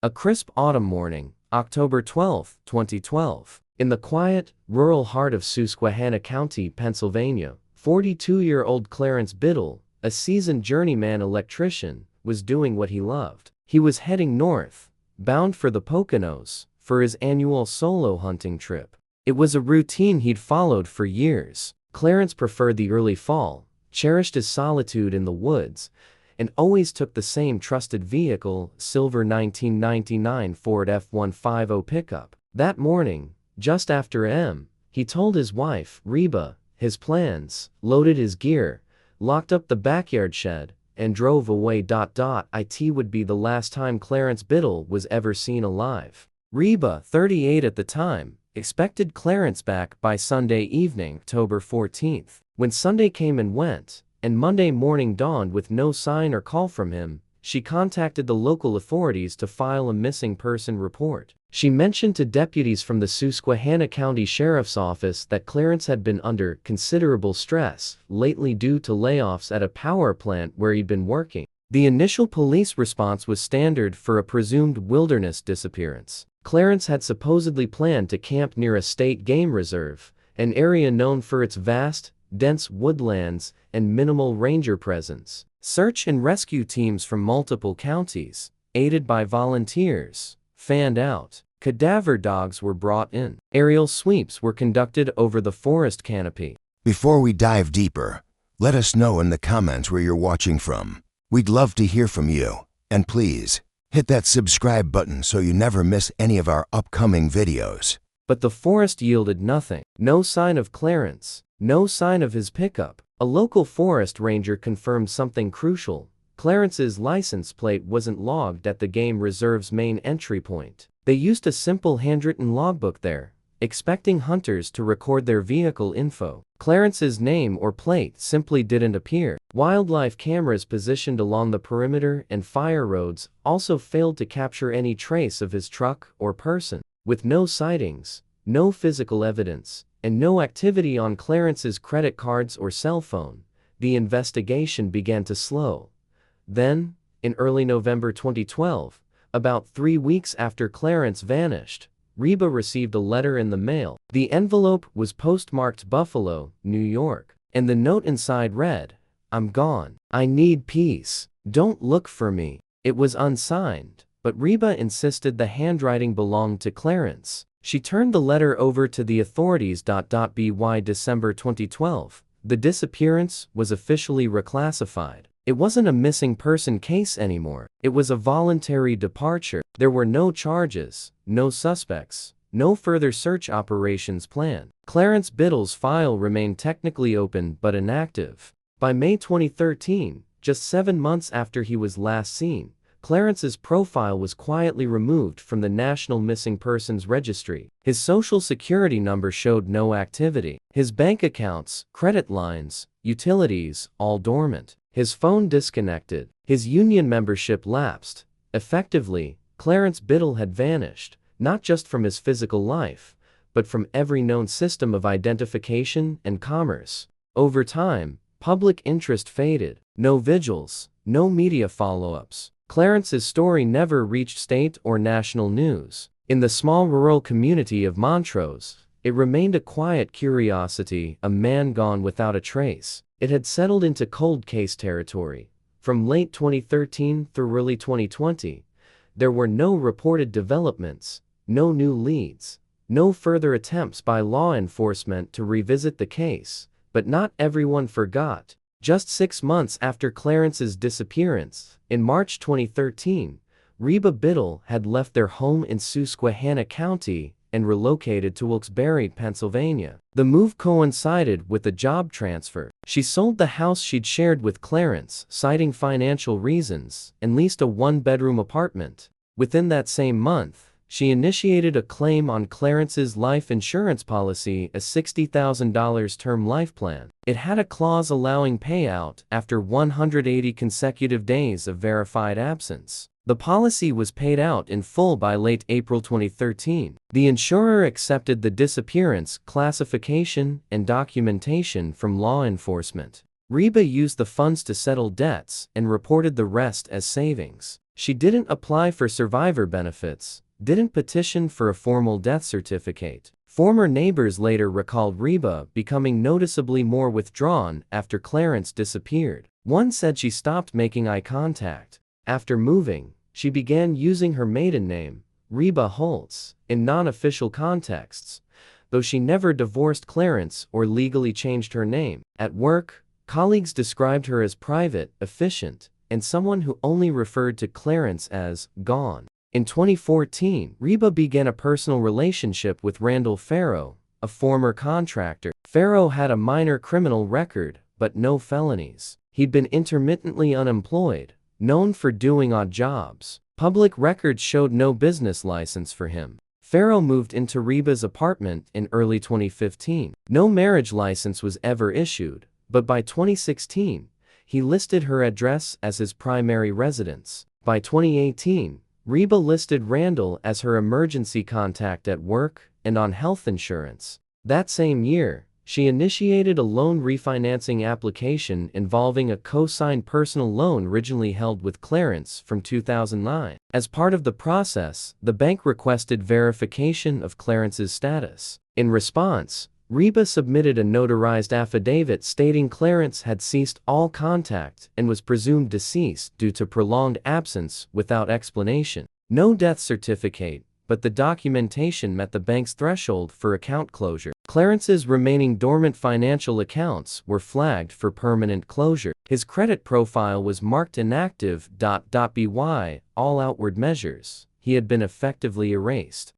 A crisp autumn morning, October 12, 2012. In the quiet, rural heart of Susquehanna County, Pennsylvania, 42-year-old Clarence Biddle, a seasoned journeyman electrician, was doing what he loved. He was heading north, bound for the Poconos, for his annual solo hunting trip. It was a routine he'd followed for years. Clarence preferred the early fall, cherished his solitude in the woods, and always took the same trusted vehicle, silver 1999 Ford F-150 pickup. That morning, just after a.m., he told his wife, Reba, his plans, loaded his gear, locked up the backyard shed, and drove away. It would be the last time Clarence Biddle was ever seen alive. Reba, 38 at the time, expected Clarence back by Sunday evening, October 14th. When Sunday came and went, and Monday morning dawned with no sign or call from him, she contacted the local authorities to file a missing person report. She mentioned to deputies from the Susquehanna County Sheriff's Office that Clarence had been under considerable stress lately due to layoffs at a power plant where he'd been working. The initial police response was standard for a presumed wilderness disappearance. Clarence had supposedly planned to camp near a state game reserve, an area known for its vast, dense woodlands and minimal ranger presence. Search and rescue teams from multiple counties, aided by volunteers, fanned out. Cadaver dogs were brought in. Aerial sweeps were conducted over the forest canopy. Before we dive deeper, let us know in the comments where you're watching from. We'd love to hear from you. And please, hit that subscribe button so you never miss any of our upcoming videos. But the forest yielded nothing. No sign of Clarence. No sign of his pickup. A local forest ranger confirmed something crucial. Clarence's license plate wasn't logged at the game reserve's main entry point. They used a simple handwritten logbook there, expecting hunters to record their vehicle info. Clarence's name or plate simply didn't appear. Wildlife cameras positioned along the perimeter and fire roads also failed to capture any trace of his truck or person. With no sightings, no physical evidence, and no activity on Clarence's credit cards or cell phone, the investigation began to slow. Then, in early November 2012, about 3 weeks after Clarence vanished, Reba received a letter in the mail. The envelope was postmarked Buffalo, New York, and the note inside read, "I'm gone. I need peace. Don't look for me." It was unsigned, but Reba insisted the handwriting belonged to Clarence. She turned the letter over to the authorities. By December 2012, the disappearance was officially reclassified. It wasn't a missing person case anymore. It was a voluntary departure. There were no charges, no suspects, no further search operations planned. Clarence Biddle's file remained technically open but inactive. By May 2013, just 7 months after he was last seen, Clarence's profile was quietly removed from the National Missing Persons Registry. His social security number showed no activity. His bank accounts, credit lines, utilities, all dormant. His phone disconnected. His union membership lapsed. Effectively, Clarence Biddle had vanished, not just from his physical life, but from every known system of identification and commerce. Over time, public interest faded. No vigils, no media follow-ups. Clarence's story never reached state or national news. In the small rural community of Montrose, it remained a quiet curiosity, a man gone without a trace. It had settled into cold case territory. From late 2013 through early 2020, there were no reported developments, no new leads, no further attempts by law enforcement to revisit the case. But not everyone forgot. Just 6 months after Clarence's disappearance, in March 2013, Reba Biddle had left their home in Susquehanna County and relocated to Wilkes-Barre, Pennsylvania. The move coincided with a job transfer. She sold the house she'd shared with Clarence, citing financial reasons, and leased a 1-bedroom apartment. Within that same month, she initiated a claim on Clarence's life insurance policy, a $60,000 term life plan. It had a clause allowing payout after 180 consecutive days of verified absence. The policy was paid out in full by late April 2013. The insurer accepted the disappearance classification and documentation from law enforcement. Reba used the funds to settle debts and reported the rest as savings. She didn't apply for survivor benefits, didn't petition for a formal death certificate. Former neighbors later recalled Reba becoming noticeably more withdrawn after Clarence disappeared. One said she stopped making eye contact. After moving, she began using her maiden name, Reba Holtz, in non-official contexts, though she never divorced Clarence or legally changed her name. At work, colleagues described her as private, efficient, and someone who only referred to Clarence as gone. In 2014, Reba began a personal relationship with Randall Farrow, a former contractor. Farrow had a minor criminal record, but no felonies. He'd been intermittently unemployed, known for doing odd jobs. Public records showed no business license for him. Farrow moved into Reba's apartment in early 2015. No marriage license was ever issued, but by 2016, he listed her address as his primary residence. By 2018, Reba listed Randall as her emergency contact at work and on health insurance. That same year, she initiated a loan refinancing application involving a co-signed personal loan originally held with Clarence from 2009. As part of the process, the bank requested verification of Clarence's status. In response, Reba submitted a notarized affidavit stating Clarence had ceased all contact and was presumed deceased due to prolonged absence without explanation. No death certificate, but the documentation met the bank's threshold for account closure. Clarence's remaining dormant financial accounts were flagged for permanent closure. His credit profile was marked inactive. By all outward measures, he had been effectively erased.